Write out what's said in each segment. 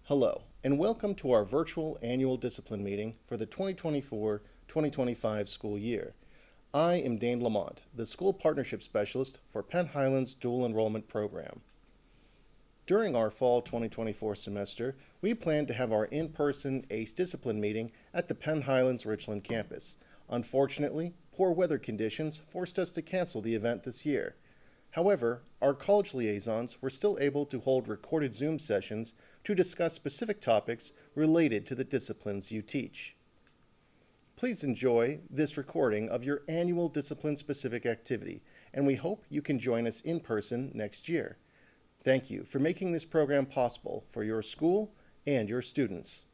Hello, and welcome to our virtual annual discipline meeting for the 2024-2025 school year. I am Dane Lamont, the School Partnership Specialist for Penn Highlands Dual Enrollment Program. During our fall 2024 semester, we plan to have our in-person ACE discipline meeting at the Penn Highlands Richland campus. Unfortunately, poor weather conditions forced us to cancel the event this year. However, our college liaisons were still able to hold recorded Zoom sessions to discuss specific topics related to the disciplines you teach. Please enjoy this recording of your annual discipline-specific activity, and we hope you can join us in person next year. Thank you for making this program possible for your school and your students.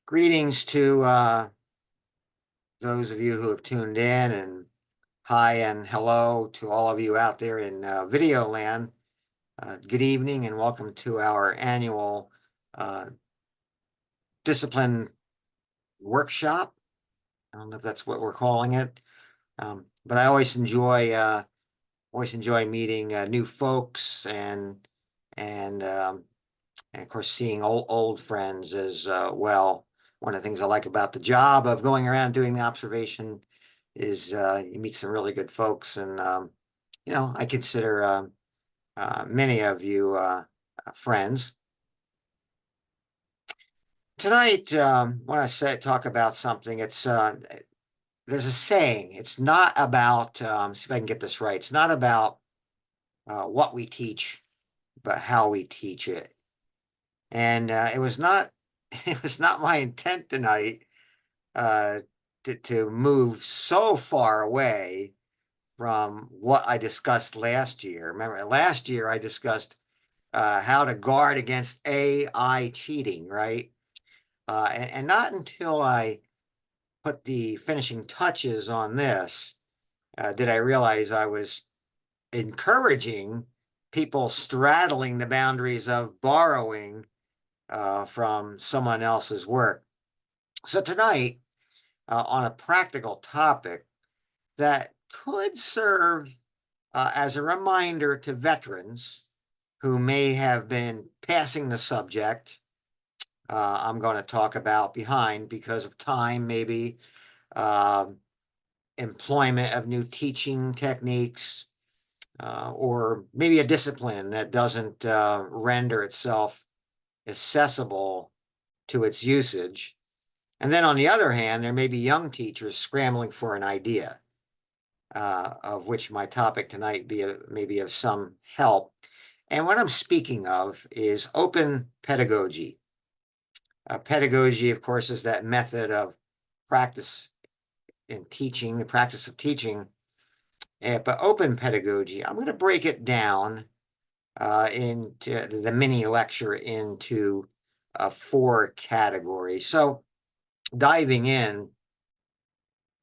Greetings to those of you who have tuned in, and hi and hello to all of you out there in video land. Good evening and welcome to our annual discipline workshop. I don't know if that's what we're calling it, but I always enjoy meeting new folks and of course seeing old friends as well. One of the things I like about the job of going around doing the observation is you meet some really good folks, and I consider many of you friends. Tonight, I want to talk about something. It's there's a saying. It's not about see if I can get this right. It's not about what we teach, but how we teach it. And it was not my intent tonight to move so far away from what I discussed last year. Remember, last year I discussed how to guard against AI cheating, right? And not until I put the finishing touches on this did I realize I was encouraging people straddling the boundaries of borrowing from someone else's work. So tonight, on a practical topic that could serve as a reminder to veterans who may have been passing the subject, I'm going to talk about behind because of time, maybe employment of new teaching techniques, or maybe a discipline that doesn't render itself accessible to its usage. And then on the other hand, there may be young teachers scrambling for an idea, of which my topic tonight may be of some help. And what I'm speaking of is open pedagogy. Pedagogy, of course, is that method of practice in teaching, the practice of teaching. But open pedagogy, I'm going to break it down into the mini lecture into 4 categories. So diving in,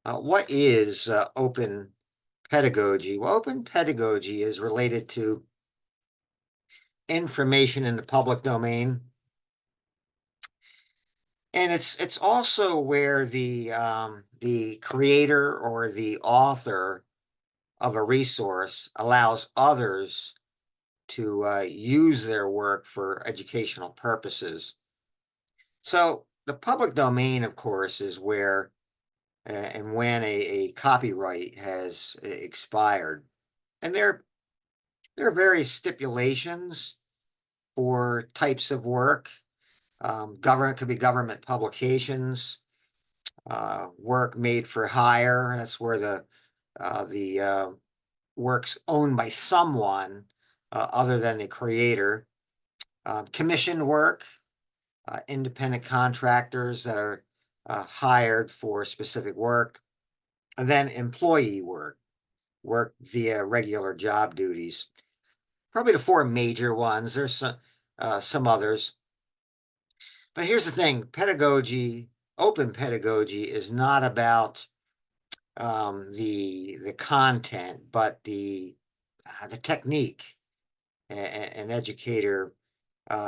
what is open pedagogy? Well, open pedagogy is related to information in the public domain, and it's also where the creator or the author of a resource allows others to use their work for educational purposes. So the public domain, of course, is where and when a copyright has expired. And there are various stipulations for types of work. Government could be government publications, work made for hire. That's where the work's owned by someone other than the creator. Commissioned work, independent contractors that are hired for specific work, and then employee work via regular job duties. Probably the 4 major ones. There's some others. But here's the thing, pedagogy, open pedagogy is not about the content, but the technique an educator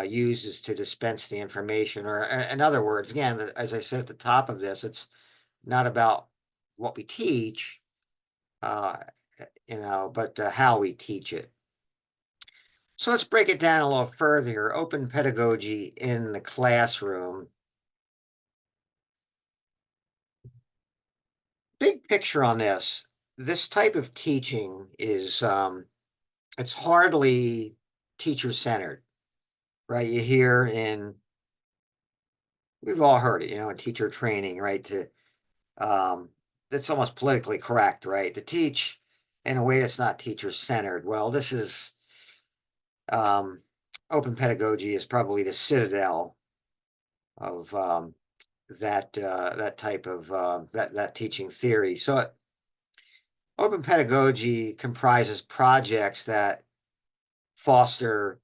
uses to dispense the information. Or in other words, again, as I said at the top of this, it's not about what we teach, but how we teach it. So let's break it down a little further here. Open pedagogy in the classroom. Big picture on this. This type of teaching is it's hardly teacher-centered, right? You hear we've all heard it, in teacher training, right? Um, that's almost politically correct, right? To teach in a way that's not teacher-centered. Well, this is open pedagogy is probably the citadel of that type of that teaching theory. So open pedagogy comprises projects that foster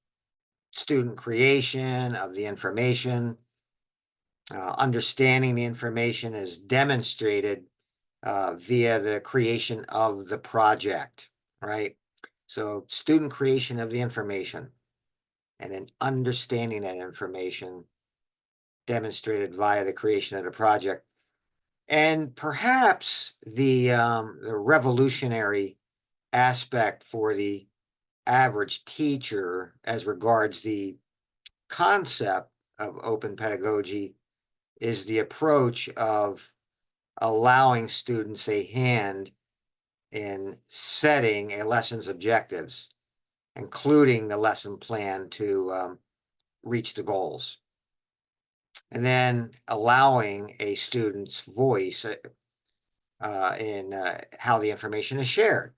student creation of the information. Understanding the information is demonstrated via the creation of the project, right? So student creation of the information and then understanding that information demonstrated via the creation of the project. And perhaps the revolutionary aspect for the average teacher as regards the concept of open pedagogy is the approach of allowing students a hand in setting a lesson's objectives, including the lesson plan to reach the goals, and then allowing a student's voice in how the information is shared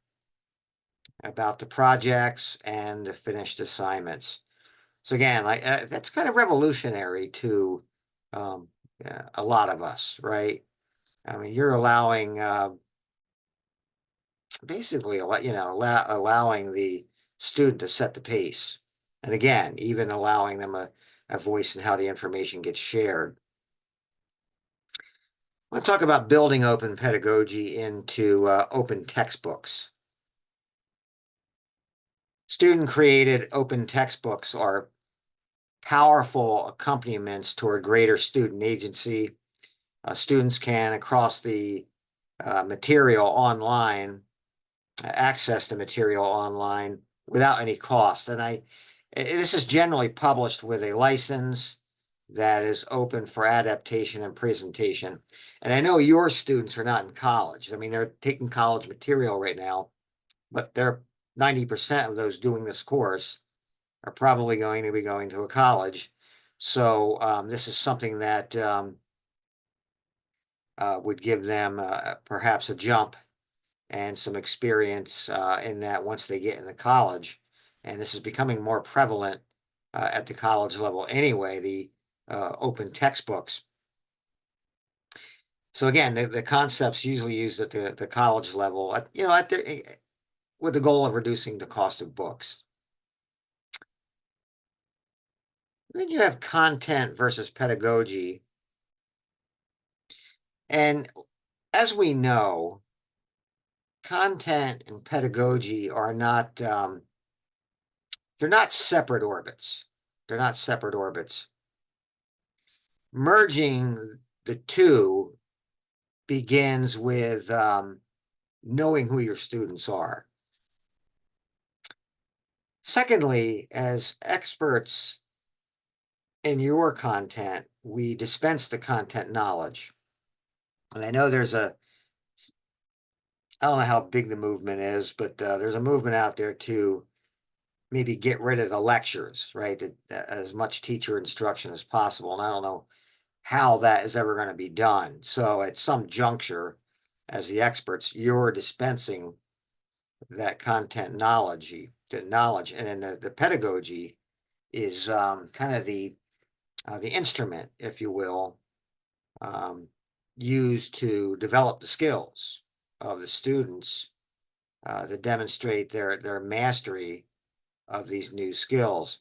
about the projects and the finished assignments. So again, like that's kind of revolutionary to um, a lot of us, right? I mean, you're allowing basically, allowing the student to set the pace, and again, even allowing them a voice in how the information gets shared. I want to talk about building open pedagogy into open textbooks. Student-created open textbooks are powerful accompaniments toward greater student agency. Students can, across the material online, access the material online without any cost. And this is generally published with a license that is open for adaptation and presentation. And I know your students are not in college. I mean, they're taking college material right now, but they're 90% of those doing this course are probably going to be going to a college. So this is something that would give them perhaps a jump and some experience in that once they get into college. And this is becoming more prevalent at the college level anyway, the open textbooks. So again, the concepts usually used at the college level, with the goal of reducing the cost of books. Then you have content versus pedagogy. And as we know, content and pedagogy are not, they're not separate orbits. They're not separate orbits. Merging the two begins with knowing who your students are. Secondly, as experts in your content, we dispense the content knowledge. And I know I don't know how big the movement is, but there's a movement out there to maybe get rid of the lectures, right? As much teacher instruction as possible. And I don't know how that is ever going to be done. So at some juncture, as the experts, you're dispensing that content knowledge, and then the pedagogy is kind of the instrument, if you will, used to develop the skills of the students to demonstrate their mastery of these new skills.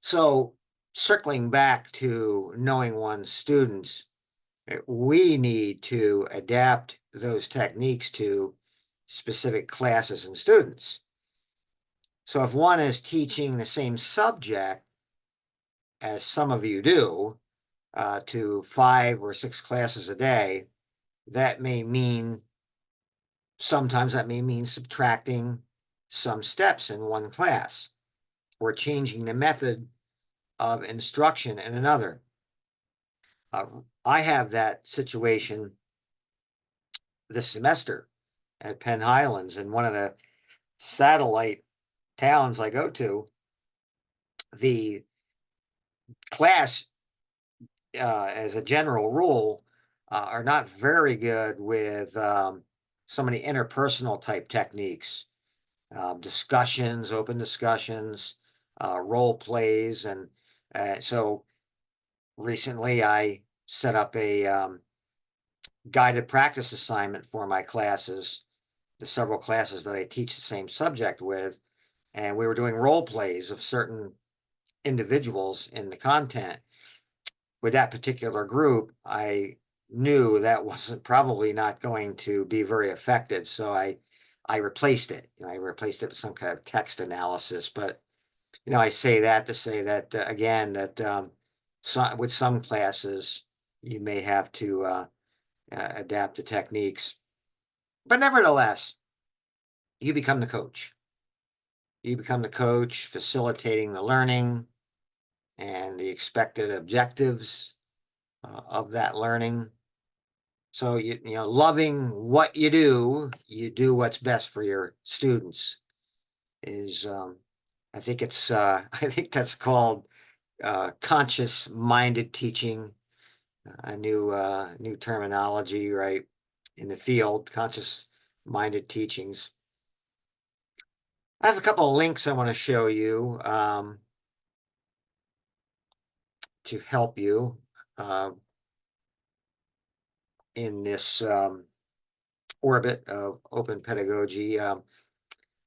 So circling back to knowing one's students, we need to adapt those techniques to specific classes and students. So if one is teaching the same subject, as some of you do, to 5 or 6 classes a day, sometimes that may mean subtracting some steps in one class or changing the method of instruction in another. I have that situation this semester at Penn Highlands, in one of the satellite towns I go to. The class, as a general rule, are not very good with some of the interpersonal type techniques, discussions, open discussions, role plays. And so recently I set up a guided practice assignment for my classes, the several classes that I teach the same subject with. And we were doing role plays of certain individuals in the content. With that particular group, I knew that wasn't probably not going to be very effective. So I replaced it. I replaced it with some kind of text analysis. But, I say that to say that, again, that with some classes, you may have to adapt the techniques. But nevertheless, you become the coach. You become the coach facilitating the learning and the expected objectives of that learning. So loving what you do what's best for your students is, I think I think that's called conscious-minded teaching, a new terminology, right, in the field, conscious-minded teachings. I have a couple of links I want to show you to help you in this orbit of open pedagogy. I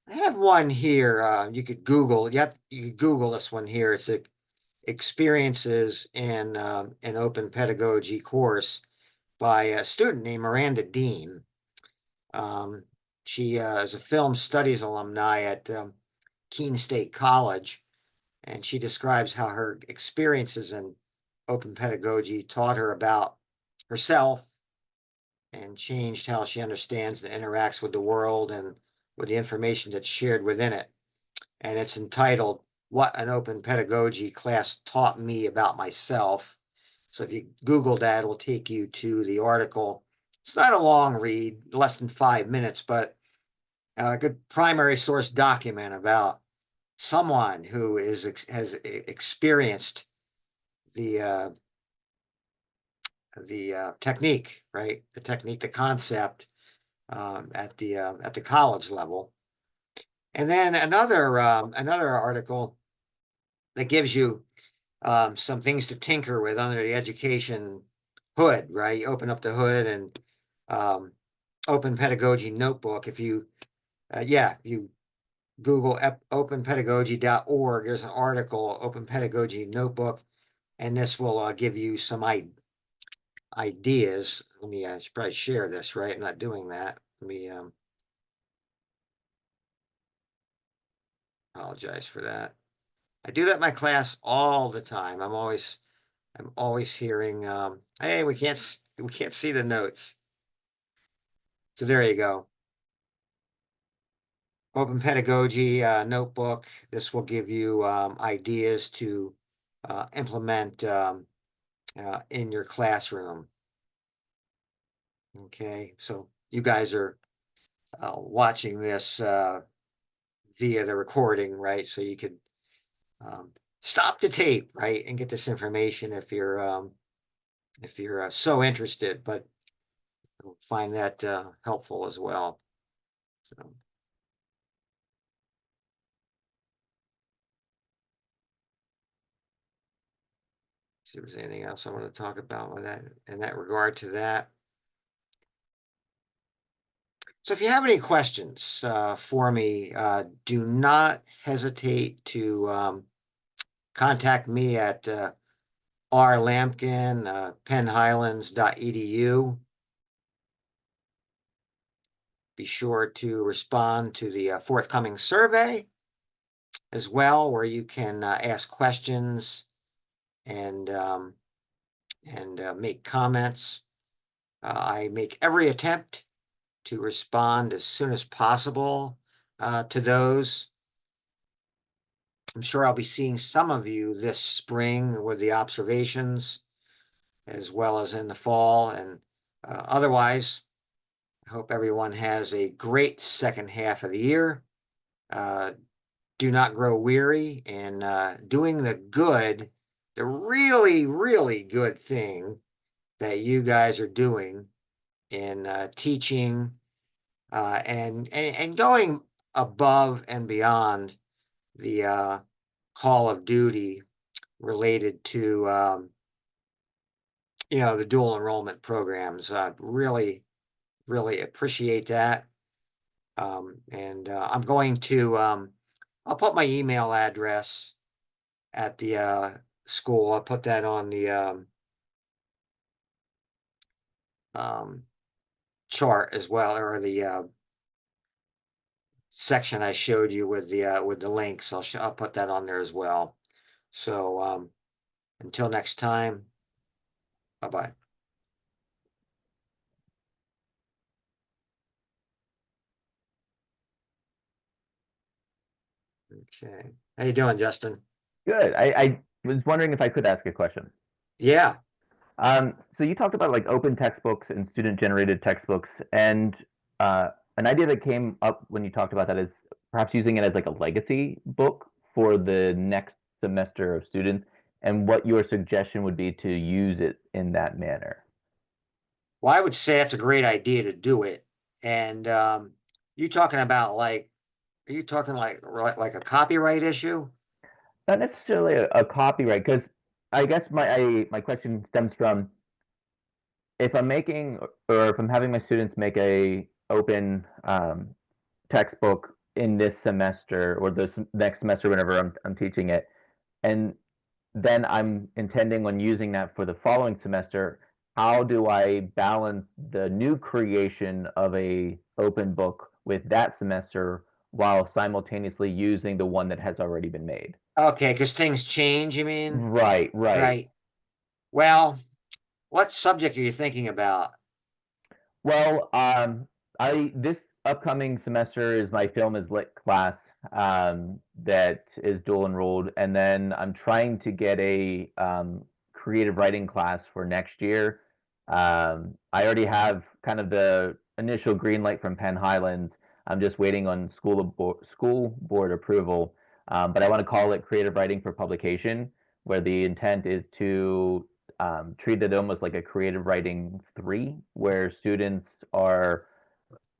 have one here. You could Google. You could Google this one here. It's experiences in an open pedagogy course by a student named Miranda Dean. She is a film studies alumni at Keene State College, and she describes how her experiences in open pedagogy taught her about herself and changed how she understands and interacts with the world and with the information that's shared within it. And it's entitled, "What an Open Pedagogy Class Taught Me About Myself." So if you Google that, it will take you to the article. It's not a long read, less than 5 minutes, but a good primary source document about someone who has experienced the technique, right? The technique, the concept at the college level. And then another article that gives you some things to tinker with under the education hood, right? You open up the hood and Open Pedagogy Notebook. If you you Google openpedagogy.org, there's an article, Open Pedagogy Notebook, and this will give you some ideas. Let me I should probably share this, right? I'm not doing that. Let me apologize for that. I do that in my class all the time. I'm always hearing, hey, we can't see the notes. So there you go. Open Pedagogy Notebook. This will give you ideas to implement in your classroom. Okay, so you guys are watching this via the recording, right? So you could stop the tape, right, and get this information if you're so interested. But you'll find that helpful as well. So. See if there's anything else I want to talk about with that in that regard to that. So if you have any questions for me, do not hesitate to contact me at rlamkin, pennhighlands.edu. Be sure to respond to the forthcoming survey as well, where you can ask questions and make comments. I make every attempt to respond as soon as possible to those. I'm sure I'll be seeing some of you this spring with the observations, as well as in the fall. And otherwise, I hope everyone has a great second half of the year. Do not grow weary in doing the really, really good thing that you guys are doing in teaching and going above and beyond the call of duty related to the dual enrollment programs. Really, really appreciate that. And I'm going to I'll put my email address at the school. I'll put that on the um, chart as well, or the section I showed you with the links. I'll put that on there as well. So until next time, bye-bye. Okay. How you doing, Justin? Good. I was wondering if I could ask a question. Yeah. So you talked about like open textbooks and student-generated textbooks, and an idea that came up when you talked about that is perhaps using it as like a legacy book for the next semester of students, and what your suggestion would be to use it in that manner. Well, I would say that's a great idea to do it. And you talking about like, are you talking like a copyright issue? Not necessarily a copyright, because I guess my question stems from if I'm making or if I'm having my students make a open textbook in this semester or this next semester whenever I'm teaching it, and then I'm intending on using that for the following semester, how do I balance the new creation of a open book with that semester while simultaneously using the one that has already been made? Okay, because things change, you mean? Right, right. Right. Well, what subject are you thinking about? Well, I this upcoming semester is my film is lit class that is dual enrolled, and then I'm trying to get a creative writing class for next year. I already have kind of the initial green light from Penn Highlands. I'm just waiting on school board approval, but I want to call it creative writing for publication, where the intent is to treat it almost like a creative writing 3, where students are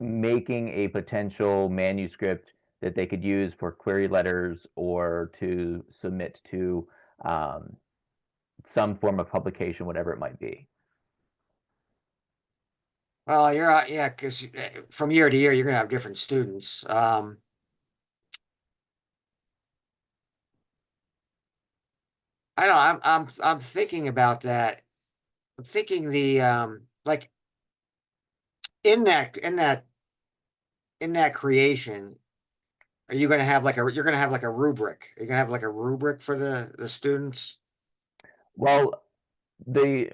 making a potential manuscript that they could use for query letters or to submit to um, some form of publication, whatever it might be. Well, yeah, because from year to year, you're gonna have different students. I don't know, I'm thinking about that. I'm thinking the like in that creation, are you gonna have you're gonna have like a rubric? Are you gonna have like a rubric for the students? Well, the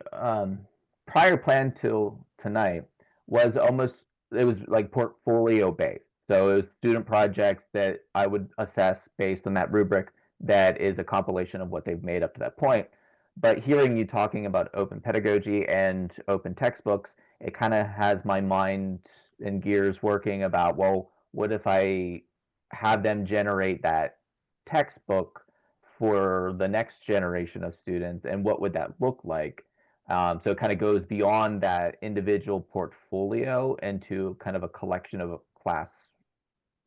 prior plan till tonight was almost it was like portfolio based. So it was student projects that I would assess based on that rubric that is a compilation of what they've made up to that point. But hearing you talking about open pedagogy and open textbooks, it kind of has my mind and gears working about, well, what if I have them generate that textbook for the next generation of students, and what would that look like? So it kind of goes beyond that individual portfolio into kind of a collection of class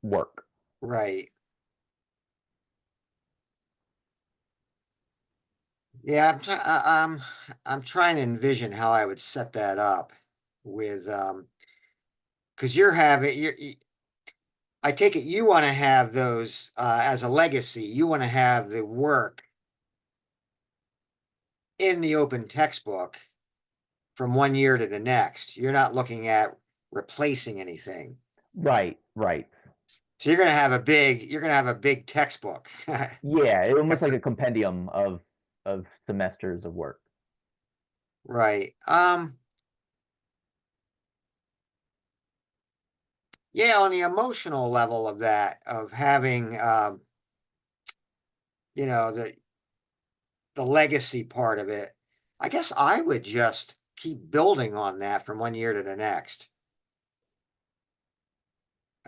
work. Right. Yeah, I'm trying to envision how I would set that up with because I take it you want to have those as a legacy. You want to have the work in the open textbook from one year to the next. You're not looking at replacing anything. Right, right. So you're gonna have a big textbook. Yeah, almost like a compendium of semesters of work. Right. Yeah, on the emotional level of that, of having the legacy part of it, I guess I would just keep building on that from one year to the next.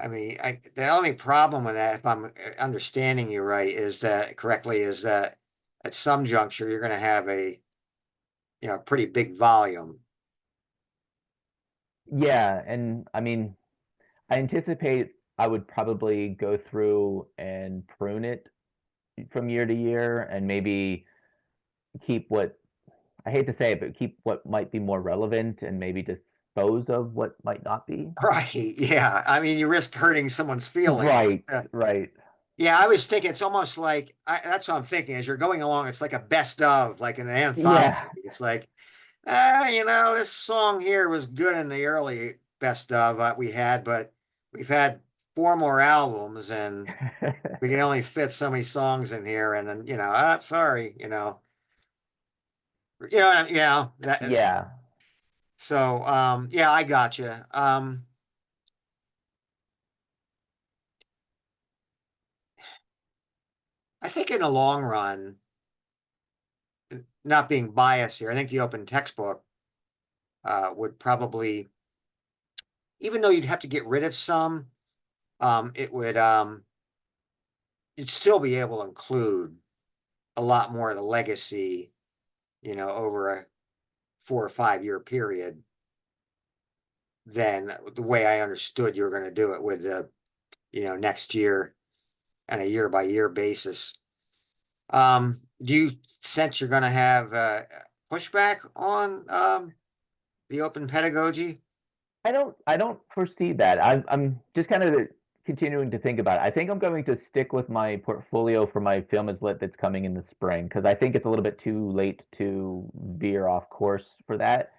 I mean, the only problem with that, if I'm understanding you right, is that correctly, is that at some juncture, you're gonna have a, pretty big volume. Yeah, and I mean, I anticipate I would probably go through and prune it from year to year and maybe keep what I hate to say it, but keep what might be more relevant and maybe dispose of what might not be. Right, yeah. I mean, you risk hurting someone's feeling. Right, right. Yeah, I was thinking it's almost like that's what I'm thinking as you're going along. It's like a best of, like an anthology. Yeah. It's like, this song here was good in the early best of we had, but we've had four more albums and we can only fit so many songs in here. And then, I'm sorry, that, Yeah. so, yeah, I got you. I think in the long run, not being biased here, I think the open textbook would probably, even though you'd have to get rid of some, it would you'd still be able to include a lot more of the legacy, over a 4 or 5 year period than the way I understood you were going to do it with the, next year and a year by year basis. Do you sense you're going to have pushback on the open pedagogy? I don't foresee that. I'm just kind of continuing to think about it. I think I'm going to stick with my portfolio for my film is lit that's coming in the spring because I think it's a little bit too late to veer off course for that.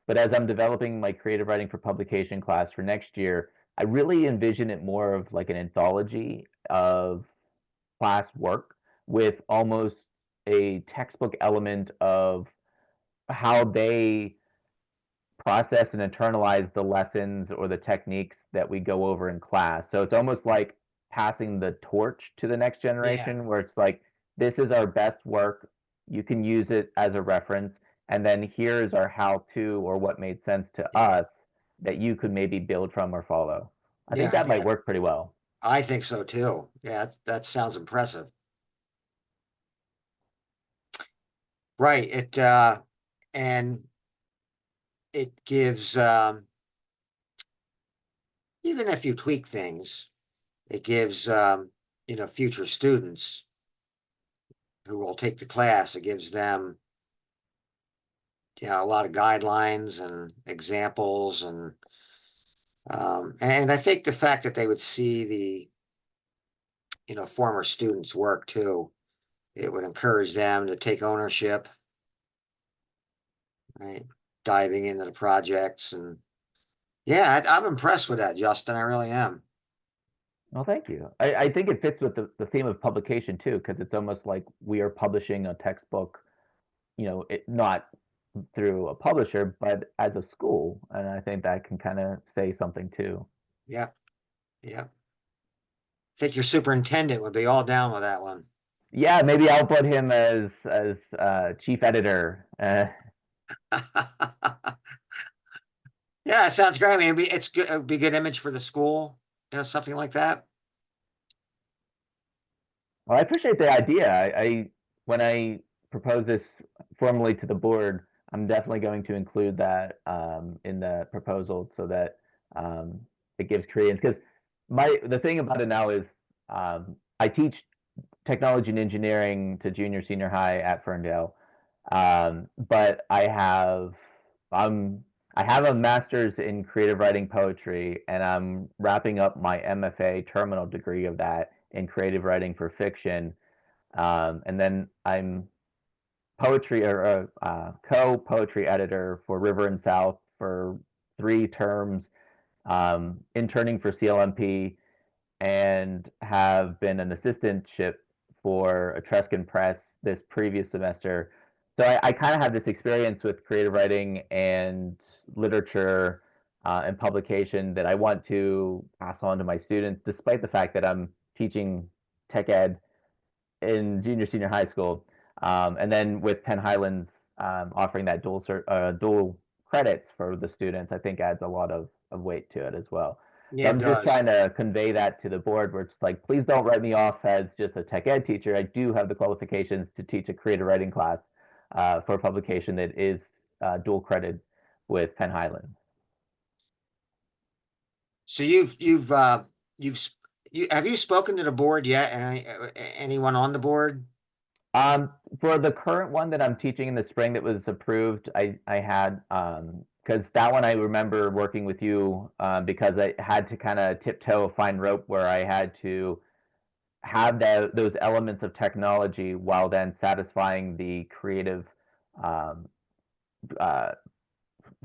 But as I'm developing my creative writing for publication class for next year, I really envision it more of like an anthology of class work with almost a textbook element of how they process and internalize the lessons or the techniques that we go over in class. So it's almost like passing the torch to the next Yeah, generation where it's like, this is our best work. You can use it as a reference. And then here's our how to or what made sense to yeah, us that you could maybe build from or follow. I think yeah, that might yeah. work pretty well. I think so too. Yeah, that sounds impressive. Right. And it gives even if you tweak things, it gives future students who will take the class, it gives them a lot of guidelines and examples and I think the fact that they would see the former students work too, it would encourage them to take ownership, right? Diving into the projects and yeah, I'm impressed with that, Justin. I really am. Well, thank you. I think it fits with the theme of publication too, because it's almost like we are publishing a textbook, not through a publisher, but as a school. And I think that can kind of say something too. Yeah, yeah. Think your superintendent would be all down with that one. Yeah, maybe I'll put him as chief editor. Yeah, it sounds great. I mean, it's good. It'd be a good image for the school, something like that. Well, I appreciate the idea. I when I propose this formally to the board, I'm definitely going to include that in the proposal so that it gives credence. Because the thing about it now is I teach technology and engineering to junior senior high at Ferndale, but um, I have a master's in creative writing poetry, and I'm wrapping up my MFA terminal degree of that in creative writing for fiction. And then I'm poetry or co-poetry editor for River and South for 3 terms, interning for CLMP, and have been an assistantship for Etruscan Press this previous semester. So I kind of have this experience with creative writing and literature and publication that I want to pass on to my students, despite the fact that I'm teaching tech ed in junior, senior high school. And then with Penn Highlands offering that dual credits for the students, I think adds a lot of weight to it as well. So Yeah, it I'm just does. trying to convey that to the board where it's like, please don't write me off as just a tech ed teacher. I do have the qualifications to teach a creative writing class for a publication that is dual credit with Penn Highlands. So have you spoken to the board yet? Anyone on the board? For the current one that I'm teaching in the spring that was approved, I had because that one I remember working with you because I had to kind of tiptoe a fine rope where I had to have those elements of technology while then satisfying the creative uh,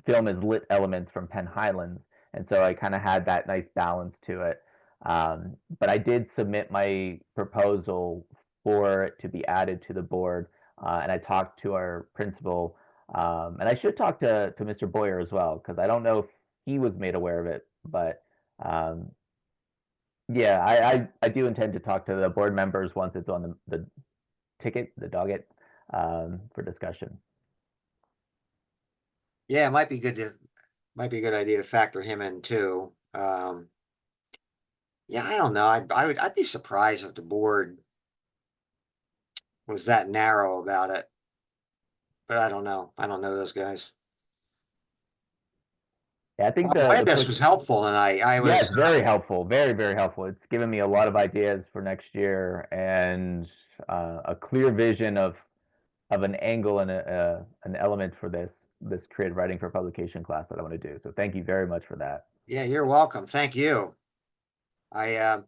film as lit elements from Penn Highlands, and so I kind of had that nice balance to it. But I did submit my proposal for it to be added to the board, and I talked to our principal, and I should talk to Mr. Boyer as well because I don't know if he was made aware of it, but yeah, I do intend to talk to the board members once it's on the ticket, the docket, for discussion. Yeah, it might be might be a good idea to factor him in too. Yeah, I don't know. I'd be surprised if the board was that narrow about it. But I don't know. I don't know those guys. Yeah, I think I'm glad this was helpful, and I yeah, was it's very helpful, very, very helpful. It's given me a lot of ideas for next year and a clear vision of an angle and an element for this creative writing for publication class that I want to do. So thank you very much for that. yeah, you're welcome. Thank you. I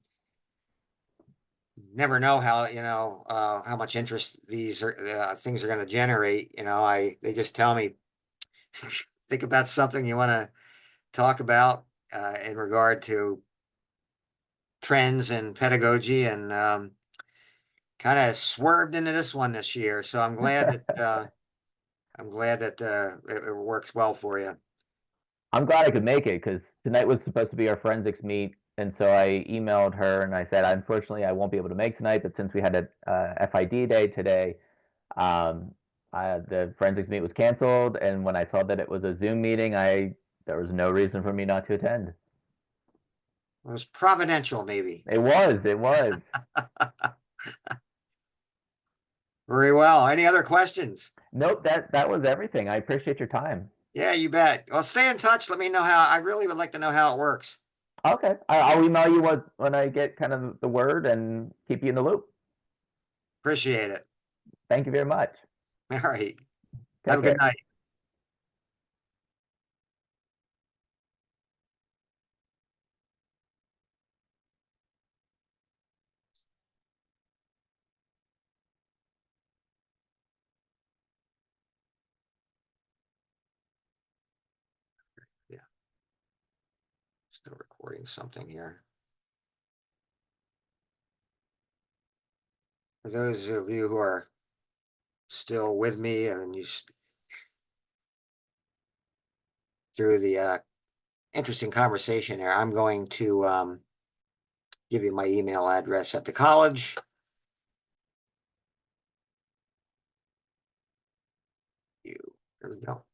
never know how much interest these things are going to generate. They just tell me think about something you want to talk about in regard to trends and pedagogy, and kind of swerved into this one this year. So I'm glad that it works well for you. I'm glad I could make it because tonight was supposed to be our forensics meet. And so I emailed her and I said, unfortunately, I won't be able to make tonight. But since we had a FID day today, um, the forensics meet was canceled. And when I saw that it was a Zoom meeting, there was no reason for me not to attend. It was providential, maybe. It was. It was. Very well. Any other questions? Nope. That was everything. I appreciate your time. Yeah, you bet. Well, stay in touch. Let me know I really would like to know how it works. Okay. I'll email you when I get kind of the word and keep you in the loop. Appreciate it. Thank you very much. All right. Take Have a good care. night. Yeah. Still recording something here. For those of you who are still with me and through the interesting conversation there, I'm going to give you my email address at the college. Here we go.